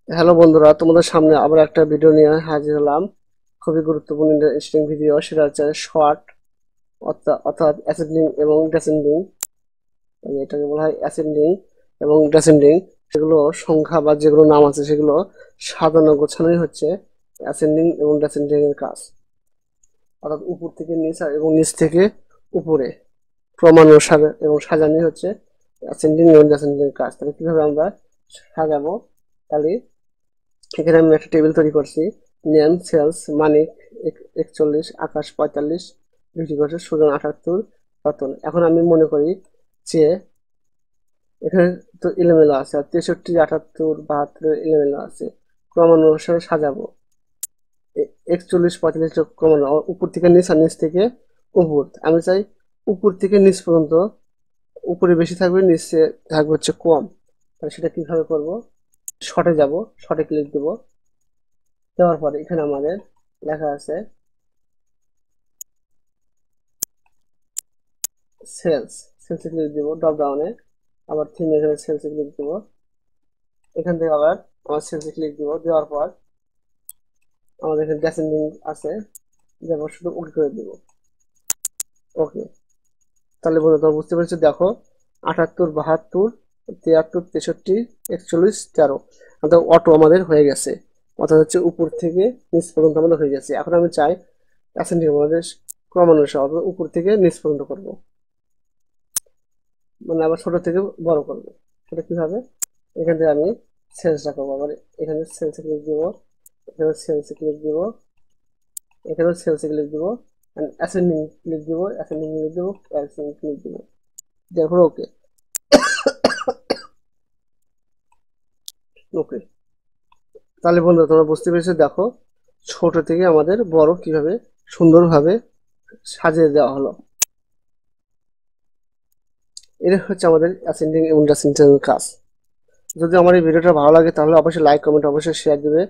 Hello বন্ধুরা, তোমাদের সামনে আবার একটা ভিডিও নিয়ে হাজির হলাম। খুবই গুরুত্বপূর্ণ ইন্টারেস্টিং ভিডিও, সেটা হচ্ছে শর্ট অর্থাৎ অ্যাসেন্ডিং এবং ডেসেন্ডিং। এটাকে বলা হয় অ্যাসেন্ডিং এবং ডেসেন্ডিং। সেগুলো সংখ্যা বা যেগুলো নাম আছে সেগুলো সাজানো গোছানোই হচ্ছে অ্যাসেন্ডিং এবং ডেসেন্ডিং এর কাজ। অর্থাৎ উপর থেকে নিচ এবং নিচ থেকে উপরে ক্রমানুসারে এবং সাজানোই হচ্ছে অ্যাসেন্ডিং এবং ডেসেন্ডিং এর কাজ। তাহলে কিভাবে আমরা সাজাবো? তাহলে এখানে আমি একটা টেবিল তৈরি করছি। নেম, সেলস, মানিক 41, আকাশ 45, বিক্রি করছে সুজন 78, রতন। এখন আমি মনে করি যে এখানে তো এলোমেলো আছে, আর 63, 78, 72 এলোমেলো আছে। ক্রমানুসারে সাজাবো। 41, 45 ক্রমানো উপর থেকে নিচ আর নিচ থেকে উপর। আমি চাই উপর থেকে নিচ পর্যন্ত উপরে বেশি থাকবে, নিচে থাকবে হচ্ছে কম। তাহলে সেটা কিভাবে করব? শর্টে যাব, শর্টে ক্লিক দেবো। দেওয়ার পরে এখানে আমাদের লেখা আছে সেলস। সেলসে ক্লিক দিব ড্রপ ডাউনে, আবার থিম এখানে সেলসে ক্লিক দিব। এখান থেকে আবার আমার সেলসে ক্লিক দিব। দেওয়ার পর আমাদের এখানে ডেসেন্ডিং আছে, যেমন শুধু ওকে করে দিব। ওকে। তাহলে বন্ধু তোমরা বুঝতে পেরেছো, দেখো 78, 72, 73, 63, 41, 13 আমাদের অটো আমাদের হয়ে গেছে। অর্থাৎ হচ্ছে উপর থেকে নিচ পর্যন্ত আমাদের হয়ে গেছে। এখন আমি চাই অ্যাসেন্ডিং আমাদের ক্রমানুসারে অর্থাৎ উপর থেকে নিচ পর্যন্ত করব, মানে আবার ছোট থেকে বড় করব। সেটা কিভাবে? এখান থেকে আমি সেলসটা করবো। আবার এখানে সেলসে ক্লিক দিব, এখানে সেলসে ক্লিক দিব, এখানেও সেলসে ক্লিক দিব, অ্যাসেন্ডিং ক্লিক দিব, অ্যাসেন্ডিং ক্লিক দিব, অ্যাসেন্ডিং ক্লিক দিব। দেখো ওকে। ওকে। তাহলে বন্ধুরা তোমরা বুঝতে পেরেছো, দেখো ছোট থেকে আমাদের বড় কিভাবে সুন্দরভাবে সাজিয়ে দেওয়া হলো। এটা হচ্ছে আমাদের অ্যাসেন্ডিং এবং ডিসেন্ডিং এর কাজ। যদি আমার এই ভিডিওটা ভালো লাগে তাহলে অবশ্যই লাইক, কমেন্ট, অবশ্যই শেয়ার দিবে।